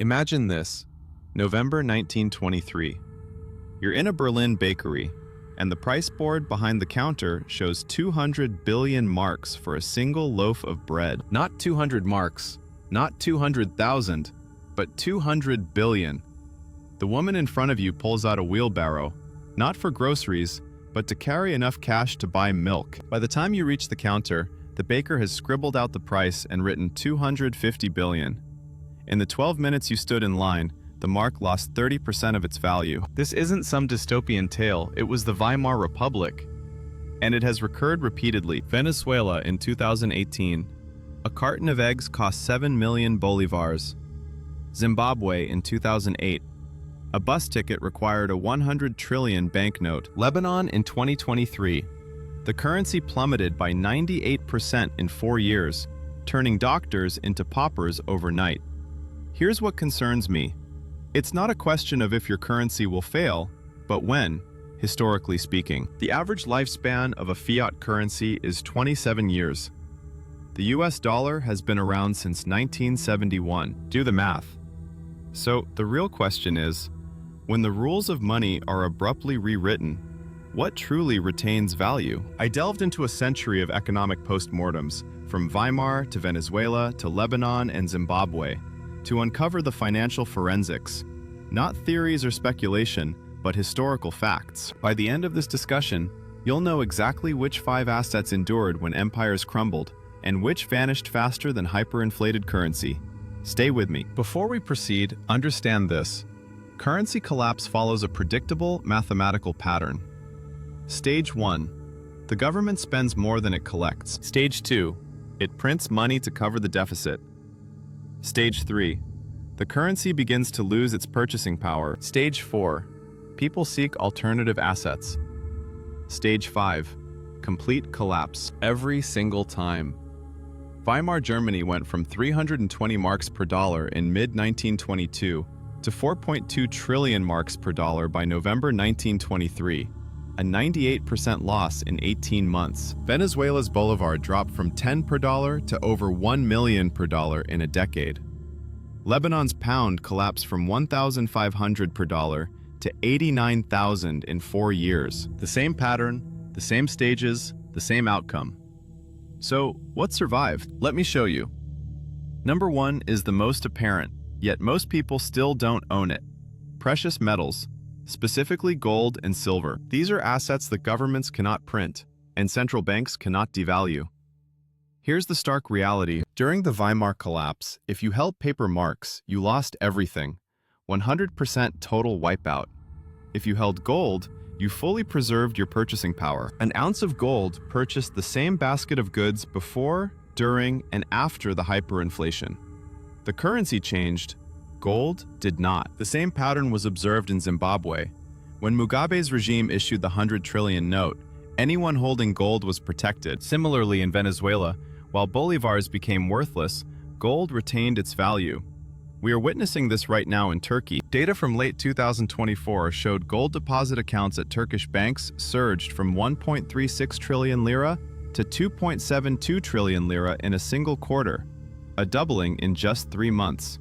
Imagine this, November 1923. You're in a Berlin bakery, and the price board behind the counter shows 200 billion marks for a single loaf of bread. Not 200 marks, not 200,000, but 200 billion. The woman in front of you pulls out a wheelbarrow, not for groceries, but to carry enough cash to buy milk. By the time you reach the counter, the baker has scribbled out the price and written 250 billion. In the 12 minutes you stood in line, the mark lost 30% of its value. This isn't some dystopian tale, it was the Weimar Republic. And it has recurred repeatedly. Venezuela in 2018. A carton of eggs cost 7 million bolivars. Zimbabwe in 2008. A bus ticket required a 100 trillion banknote. Lebanon in 2023. The currency plummeted by 98% in 4 years, turning doctors into paupers overnight. Here's what concerns me. It's not a question of if your currency will fail, but when, historically speaking. The average lifespan of a fiat currency is 27 years. The US dollar has been around since 1971. Do the math. So the real question is, when the rules of money are abruptly rewritten, what truly retains value? I delved into a century of economic postmortems, from Weimar to Venezuela to Lebanon and Zimbabwe, to uncover the financial forensics. Not theories or speculation, but historical facts. By the end of this discussion, you'll know exactly which 5 assets endured when empires crumbled, and which vanished faster than hyperinflated currency. Stay with me. Before we proceed, understand this. Currency collapse follows a predictable mathematical pattern. Stage 1. The government spends more than it collects. Stage 2. It prints money to cover the deficit. Stage 3. The currency begins to lose its purchasing power. Stage 4. People seek alternative assets. Stage 5. Complete collapse. Every single time. Weimar Germany went from 320 marks per dollar in mid-1922 to 4.2 trillion marks per dollar by November 1923, a 98% loss in 18 months. Venezuela's bolivar dropped from 10 per dollar to over 1 million per dollar in a decade. Lebanon's pound collapsed from 1,500 per dollar to 89,000 in 4 years. The same pattern, the same stages, the same outcome. So, what survived? Let me show you. Number 1 is the most apparent, yet most people still don't own it. Precious metals, specifically gold and silver. These are assets that governments cannot print, and central banks cannot devalue. Here's the stark reality. During the Weimar collapse, if you held paper marks, you lost everything. 100% total wipeout. If you held gold, you fully preserved your purchasing power. An ounce of gold purchased the same basket of goods before, during, and after the hyperinflation. The currency changed, gold did not. The same pattern was observed in Zimbabwe. When Mugabe's regime issued the 100 trillion note, anyone holding gold was protected. Similarly in Venezuela, while bolivars became worthless, gold retained its value. We are witnessing this right now in Turkey. Data from late 2024 showed gold deposit accounts at Turkish banks surged from 1.36 trillion lira to 2.72 trillion lira in a single quarter, a doubling in just 3 months.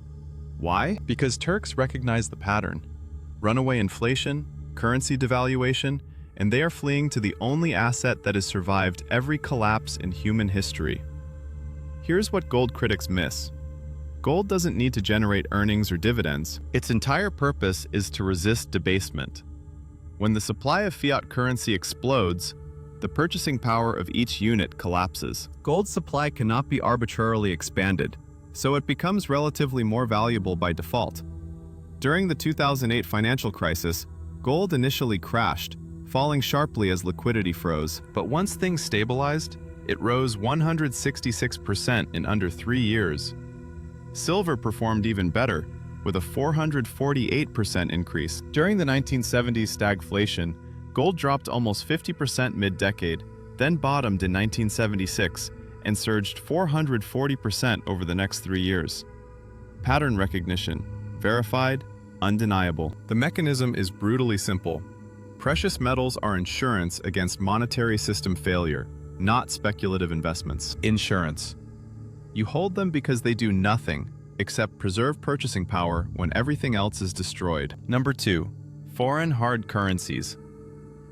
Why? Because Turks recognize the pattern. Runaway inflation, currency devaluation, and they are fleeing to the only asset that has survived every collapse in human history. Here's what gold critics miss. Gold doesn't need to generate earnings or dividends. Its entire purpose is to resist debasement. When the supply of fiat currency explodes, the purchasing power of each unit collapses. Gold's supply cannot be arbitrarily expanded, so it becomes relatively more valuable by default. During the 2008 financial crisis, gold initially crashed, falling sharply as liquidity froze. But once things stabilized, it rose 166% in under 3 years. Silver performed even better, with a 448% increase. During the 1970s stagflation, gold dropped almost 50% mid-decade, then bottomed in 1976, and surged 440% over the next 3 years. Pattern recognition, verified, undeniable. The mechanism is brutally simple. Precious metals are insurance against monetary system failure, not speculative investments. Insurance. You hold them because they do nothing, except preserve purchasing power when everything else is destroyed. Number 2. Foreign hard currencies.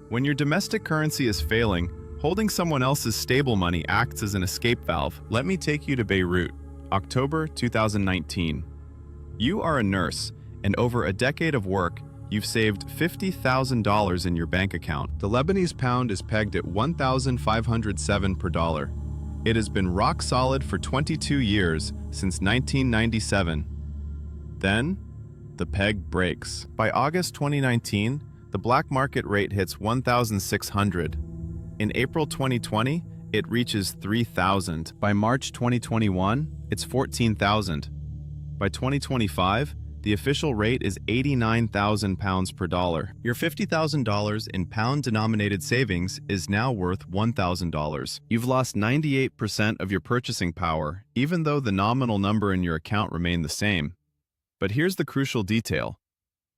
When your domestic currency is failing, holding someone else's stable money acts as an escape valve. Let me take you to Beirut, October 2019. You are a nurse, and over a decade of work, you've saved $50,000 in your bank account. The Lebanese pound is pegged at 1,507 per dollar. It has been rock solid for 22 years, since 1997. Then, the peg breaks. By August 2019, the black market rate hits 1,600. In April 2020, it reaches 3,000. By March 2021, it's 14,000. By 2025, the official rate is 89,000 pounds per dollar. Your $50,000 in pound-denominated savings is now worth $1,000. You've lost 98% of your purchasing power, even though the nominal number in your account remained the same. But here's the crucial detail.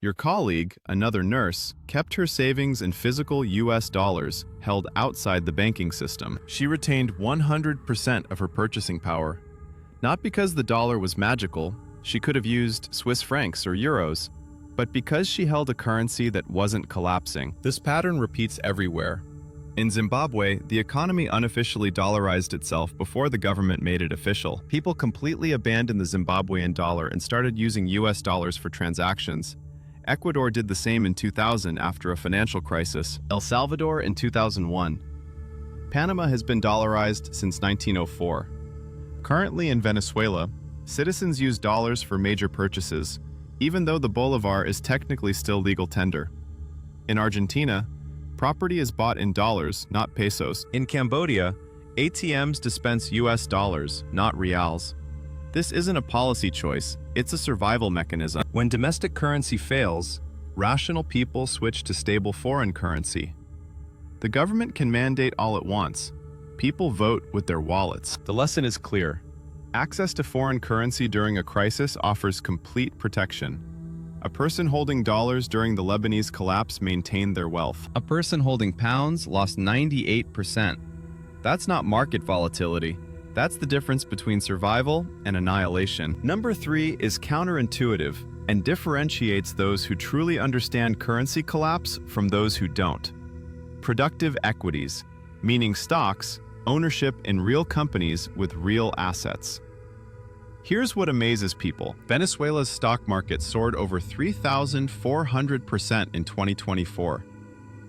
Your colleague, another nurse, kept her savings in physical US dollars held outside the banking system. She retained 100% of her purchasing power. Not because the dollar was magical, she could have used Swiss francs or euros, but because she held a currency that wasn't collapsing. This pattern repeats everywhere. In Zimbabwe, the economy unofficially dollarized itself before the government made it official. People completely abandoned the Zimbabwean dollar and started using US dollars for transactions. Ecuador did the same in 2000 after a financial crisis. El Salvador in 2001. Panama has been dollarized since 1904. Currently in Venezuela, citizens use dollars for major purchases, even though the bolivar is technically still legal tender. In Argentina, property is bought in dollars, not pesos. In Cambodia, ATMs dispense US dollars, not reals. This isn't a policy choice, it's a survival mechanism. When domestic currency fails, rational people switch to stable foreign currency. The government can mandate all it wants. People vote with their wallets. The lesson is clear. Access to foreign currency during a crisis offers complete protection. A person holding dollars during the Lebanese collapse maintained their wealth. A person holding pounds lost 98%. That's not market volatility. That's the difference between survival and annihilation. Number 3 is counterintuitive and differentiates those who truly understand currency collapse from those who don't. Productive equities, meaning stocks, ownership in real companies with real assets. Here's what amazes people. Venezuela's stock market soared over 3,400% in 2024.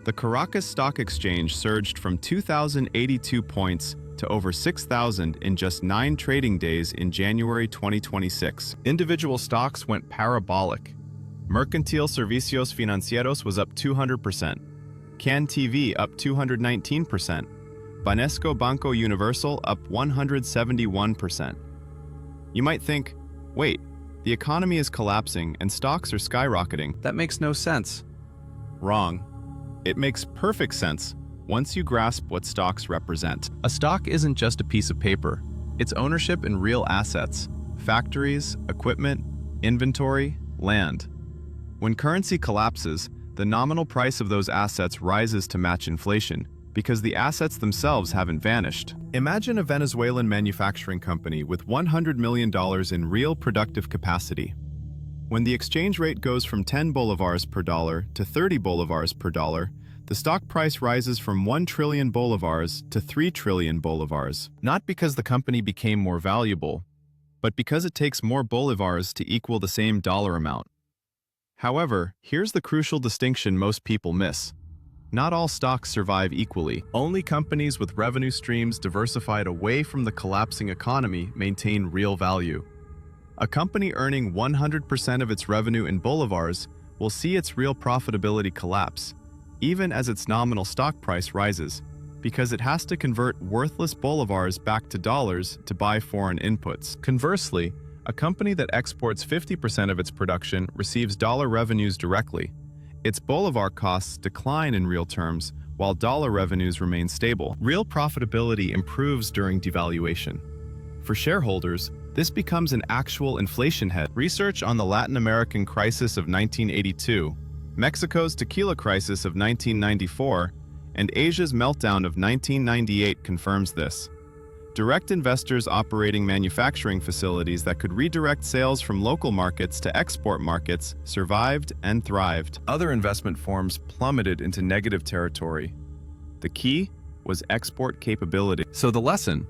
The Caracas Stock Exchange surged from 2,082 points to over 6,000 in just 9 trading days in January 2026. Individual stocks went parabolic. Mercantil Servicios Financieros was up 200%. CAN TV up 219%. Banesco Banco Universal up 171%. You might think, wait, the economy is collapsing and stocks are skyrocketing. That makes no sense. Wrong. It makes perfect sense once you grasp what stocks represent. A stock isn't just a piece of paper. It's ownership in real assets, factories, equipment, inventory, land. When currency collapses, the nominal price of those assets rises to match inflation, because the assets themselves haven't vanished. Imagine a Venezuelan manufacturing company with $100 million in real productive capacity. When the exchange rate goes from 10 bolivars per dollar to 30 bolivars per dollar, the stock price rises from 1 trillion bolivars to 3 trillion bolivars. Not because the company became more valuable, but because it takes more bolivars to equal the same dollar amount. However, here's the crucial distinction most people miss. Not all stocks survive equally. Only companies with revenue streams diversified away from the collapsing economy maintain real value. A company earning 100% of its revenue in bolivars will see its real profitability collapse, even as its nominal stock price rises, because it has to convert worthless bolivars back to dollars to buy foreign inputs. Conversely, a company that exports 50% of its production receives dollar revenues directly. Its bolivar costs decline in real terms, while dollar revenues remain stable. Real profitability improves during devaluation. For shareholders, this becomes an actual inflation hedge. Research on the Latin American crisis of 1982, Mexico's tequila crisis of 1994, and Asia's meltdown of 1998 confirms this. Direct investors operating manufacturing facilities that could redirect sales from local markets to export markets survived and thrived. Other investment forms plummeted into negative territory. The key was export capability. So the lesson: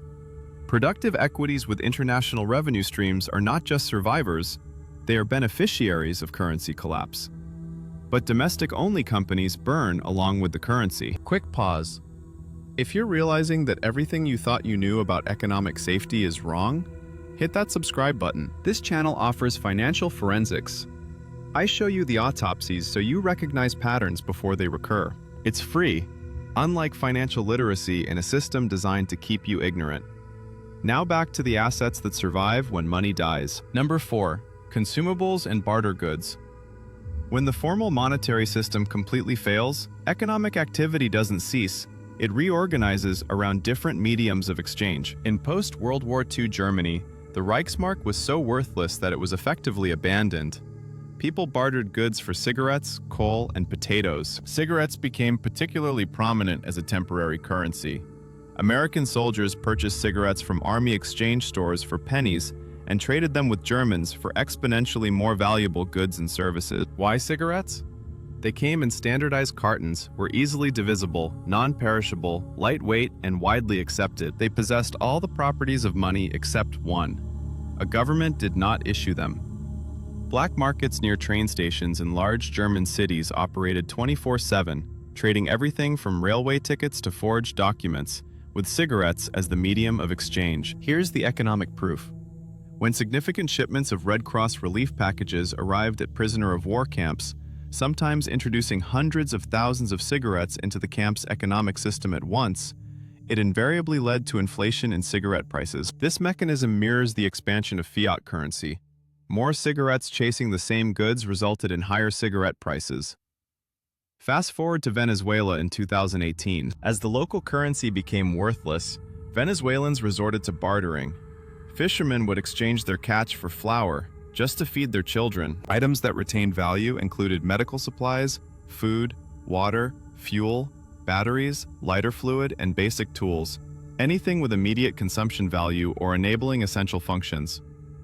productive equities with international revenue streams are not just survivors, they are beneficiaries of currency collapse. But domestic-only companies burn along with the currency. Quick pause. If you're realizing that everything you thought you knew about economic safety is wrong, hit that subscribe button. This channel offers financial forensics. I show you the autopsies so you recognize patterns before they recur. It's free, unlike financial literacy in a system designed to keep you ignorant. Now back to the assets that survive when money dies. Number 4. Consumables and barter goods. When the formal monetary system completely fails, economic activity doesn't cease. It reorganizes around different mediums of exchange. In post-World War II Germany, the Reichsmark was so worthless that it was effectively abandoned. People bartered goods for cigarettes, coal, and potatoes. Cigarettes became particularly prominent as a temporary currency. American soldiers purchased cigarettes from army exchange stores for pennies and traded them with Germans for exponentially more valuable goods and services. Why cigarettes? They came in standardized cartons, were easily divisible, non-perishable, lightweight, and widely accepted. They possessed all the properties of money except one. A government did not issue them. Black markets near train stations in large German cities operated 24/7, trading everything from railway tickets to forged documents, with cigarettes as the medium of exchange. Here's the economic proof. When significant shipments of Red Cross relief packages arrived at prisoner of war camps, sometimes introducing hundreds of thousands of cigarettes into the camp's economic system at once, it invariably led to inflation in cigarette prices. This mechanism mirrors the expansion of fiat currency. More cigarettes chasing the same goods resulted in higher cigarette prices. Fast forward to Venezuela in 2018. As the local currency became worthless, Venezuelans resorted to bartering. Fishermen would exchange their catch for flour, just to feed their children. Items that retained value included medical supplies, food, water, fuel, batteries, lighter fluid, and basic tools, anything with immediate consumption value or enabling essential functions.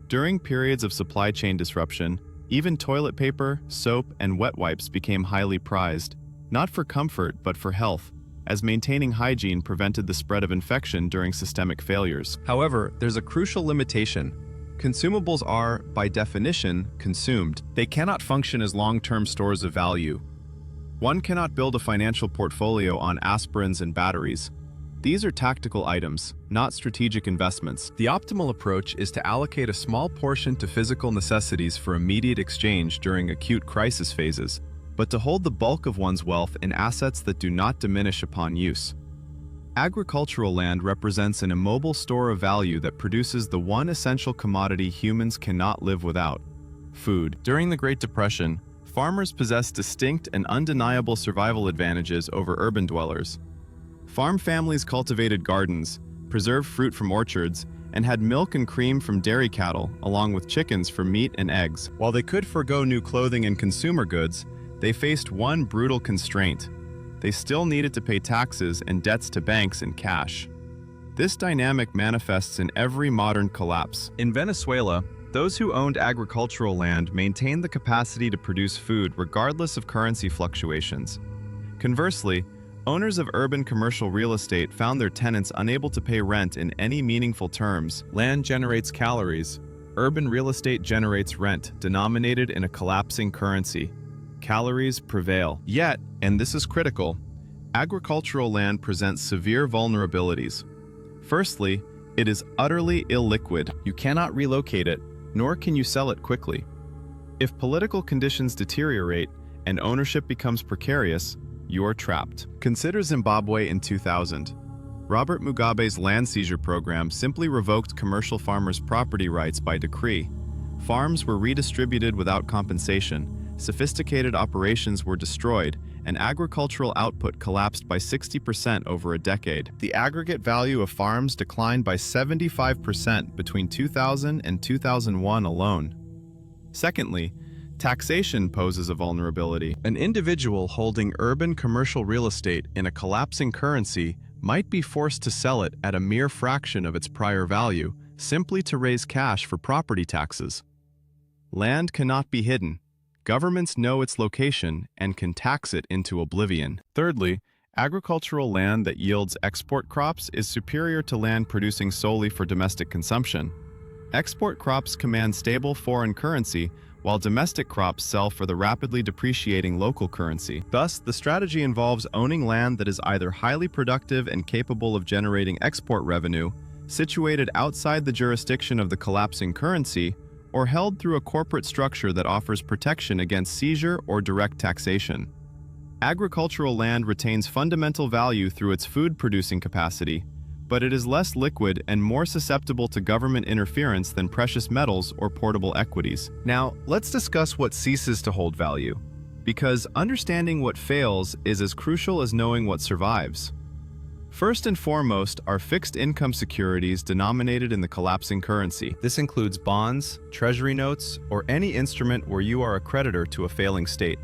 During periods of supply chain disruption, even toilet paper, soap, and wet wipes became highly prized, not for comfort but for health, as maintaining hygiene prevented the spread of infection during systemic failures. However, there's a crucial limitation. Consumables are, by definition, consumed. They cannot function as long-term stores of value. One cannot build a financial portfolio on aspirins and batteries. These are tactical items, not strategic investments. The optimal approach is to allocate a small portion to physical necessities for immediate exchange during acute crisis phases, but to hold the bulk of one's wealth in assets that do not diminish upon use. Agricultural land represents an immobile store of value that produces the one essential commodity humans cannot live without: food. During the Great Depression, farmers possessed distinct and undeniable survival advantages over urban dwellers. Farm families cultivated gardens, preserved fruit from orchards, and had milk and cream from dairy cattle, along with chickens for meat and eggs. While they could forego new clothing and consumer goods, they faced one brutal constraint. They still needed to pay taxes and debts to banks in cash. This dynamic manifests in every modern collapse. In Venezuela, those who owned agricultural land maintained the capacity to produce food regardless of currency fluctuations. Conversely, owners of urban commercial real estate found their tenants unable to pay rent in any meaningful terms. Land generates calories. Urban real estate generates rent, denominated in a collapsing currency. Calories prevail. Yet, and this is critical, agricultural land presents severe vulnerabilities. Firstly, it is utterly illiquid. You cannot relocate it, nor can you sell it quickly. If political conditions deteriorate and ownership becomes precarious, you are trapped. Consider Zimbabwe in 2000. Robert Mugabe's land seizure program simply revoked commercial farmers' property rights by decree. Farms were redistributed without compensation, sophisticated operations were destroyed, and agricultural output collapsed by 60% over a decade. The aggregate value of farms declined by 75% between 2000 and 2001 alone. Secondly, taxation poses a vulnerability. An individual holding urban commercial real estate in a collapsing currency might be forced to sell it at a mere fraction of its prior value simply to raise cash for property taxes. Land cannot be hidden. Governments know its location and can tax it into oblivion. Thirdly, agricultural land that yields export crops is superior to land producing solely for domestic consumption. Export crops command stable foreign currency, while domestic crops sell for the rapidly depreciating local currency. Thus, the strategy involves owning land that is either highly productive and capable of generating export revenue, situated outside the jurisdiction of the collapsing currency, or held through a corporate structure that offers protection against seizure or direct taxation. Agricultural land retains fundamental value through its food-producing capacity, but it is less liquid and more susceptible to government interference than precious metals or portable equities. Now, let's discuss what ceases to hold value, because understanding what fails is as crucial as knowing what survives. First and foremost are fixed income securities denominated in the collapsing currency. This includes bonds, treasury notes, or any instrument where you are a creditor to a failing state.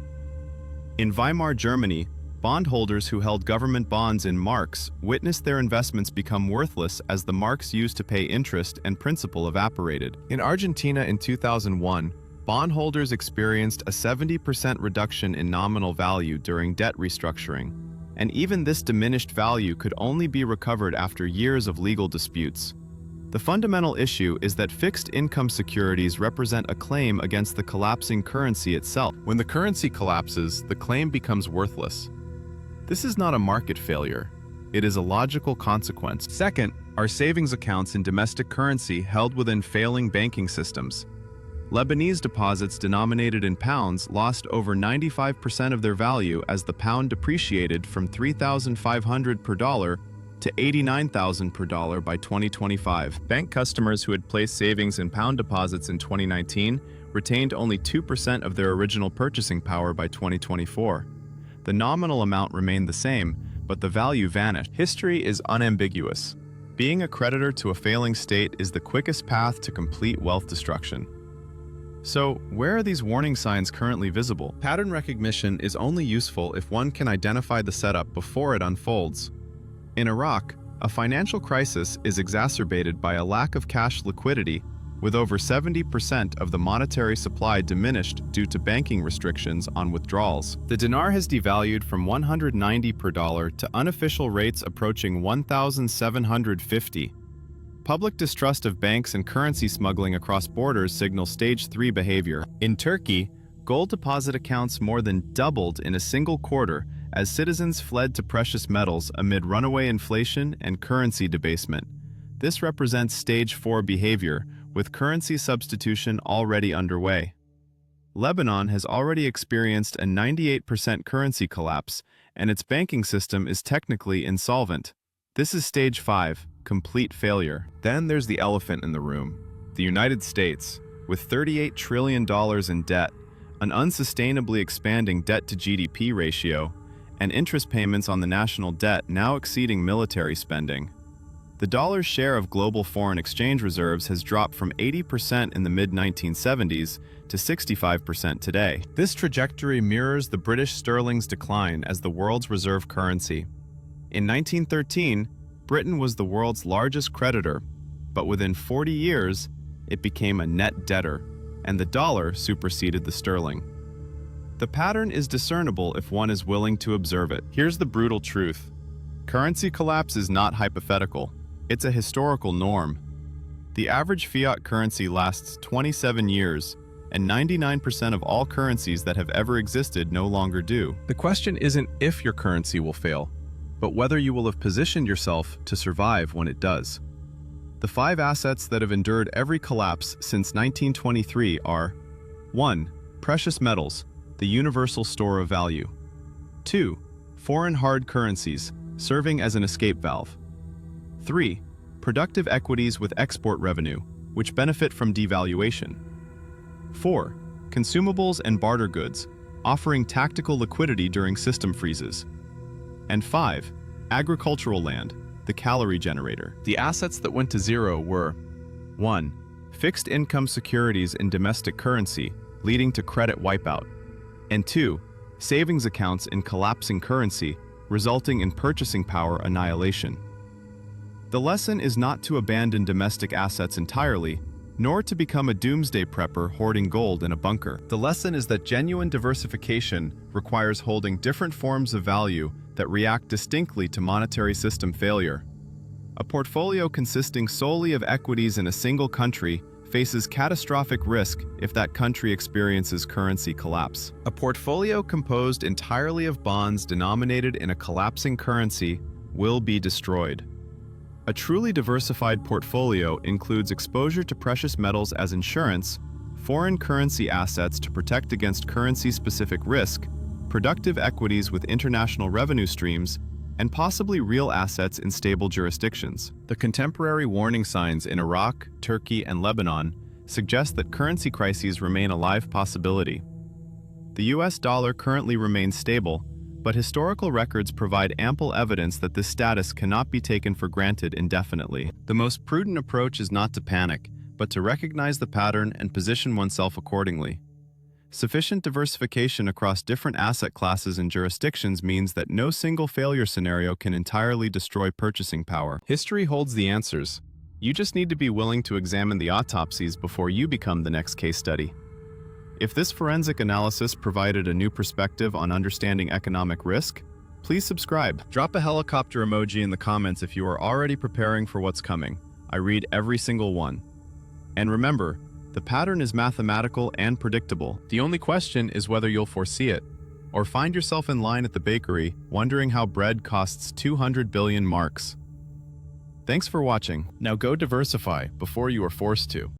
In Weimar Germany, bondholders who held government bonds in marks witnessed their investments become worthless as the marks used to pay interest and principal evaporated. In Argentina in 2001, bondholders experienced a 70% reduction in nominal value during debt restructuring, and even this diminished value could only be recovered after years of legal disputes. The fundamental issue is that fixed income securities represent a claim against the collapsing currency itself. When the currency collapses, the claim becomes worthless. This is not a market failure. It is a logical consequence. Second, are savings accounts in domestic currency held within failing banking systems. Lebanese deposits denominated in pounds lost over 95% of their value as the pound depreciated from 3,500 per dollar to 89,000 per dollar by 2025. Bank customers who had placed savings in pound deposits in 2019 retained only 2% of their original purchasing power by 2024. The nominal amount remained the same, but the value vanished. History is unambiguous. Being a creditor to a failing state is the quickest path to complete wealth destruction. So, where are these warning signs currently visible? Pattern recognition is only useful if one can identify the setup before it unfolds. In Iraq, a financial crisis is exacerbated by a lack of cash liquidity, with over 70% of the monetary supply diminished due to banking restrictions on withdrawals. The dinar has devalued from 190 per dollar to unofficial rates approaching 1,750. Public distrust of banks and currency smuggling across borders signals stage 3 behavior. In Turkey, gold deposit accounts more than doubled in a single quarter as citizens fled to precious metals amid runaway inflation and currency debasement. This represents stage 4 behavior, with currency substitution already underway. Lebanon has already experienced a 98% currency collapse, and its banking system is technically insolvent. This is stage 5. Complete failure. Then there's the elephant in the room, the United States, with $38 trillion in debt, an unsustainably expanding debt-to-GDP ratio, and interest payments on the national debt now exceeding military spending. The dollar's share of global foreign exchange reserves has dropped from 80% in the mid-1970s to 65% today. This trajectory mirrors the British sterling's decline as the world's reserve currency. In 1913, Britain was the world's largest creditor, but within 40 years, it became a net debtor, and the dollar superseded the sterling. The pattern is discernible if one is willing to observe it. Here's the brutal truth. Currency collapse is not hypothetical. It's a historical norm. The average fiat currency lasts 27 years, and 99% of all currencies that have ever existed no longer do. The question isn't if your currency will fail, but whether you will have positioned yourself to survive when it does. The 5 assets that have endured every collapse since 1923 are: 1. Precious metals, the universal store of value. 2. Foreign hard currencies, serving as an escape valve. 3. Productive equities with export revenue, which benefit from devaluation. 4. Consumables and barter goods, offering tactical liquidity during system freezes. And 5. Agricultural land, the calorie generator. The assets that went to zero were: 1. Fixed income securities in domestic currency, leading to credit wipeout. And 2. Savings accounts in collapsing currency, resulting in purchasing power annihilation. The lesson is not to abandon domestic assets entirely, nor to become a doomsday prepper hoarding gold in a bunker. The lesson is that genuine diversification requires holding different forms of value that react distinctly to monetary system failure. A portfolio consisting solely of equities in a single country faces catastrophic risk if that country experiences currency collapse. A portfolio composed entirely of bonds denominated in a collapsing currency will be destroyed. A truly diversified portfolio includes exposure to precious metals as insurance, foreign currency assets to protect against currency-specific risk, productive equities with international revenue streams, and possibly real assets in stable jurisdictions. The contemporary warning signs in Iraq, Turkey, and Lebanon suggest that currency crises remain a live possibility. The US dollar currently remains stable, but historical records provide ample evidence that this status cannot be taken for granted indefinitely. The most prudent approach is not to panic, but to recognize the pattern and position oneself accordingly. Sufficient diversification across different asset classes and jurisdictions means that no single failure scenario can entirely destroy purchasing power. History holds the answers. You just need to be willing to examine the autopsies before you become the next case study. If this forensic analysis provided a new perspective on understanding economic risk, please subscribe. Drop a helicopter emoji in the comments if you are already preparing for what's coming. I read every single one. And remember, the pattern is mathematical and predictable. The only question is whether you'll foresee it, or find yourself in line at the bakery wondering how bread costs 200 billion marks. Thanks for watching. Now go diversify before you are forced to.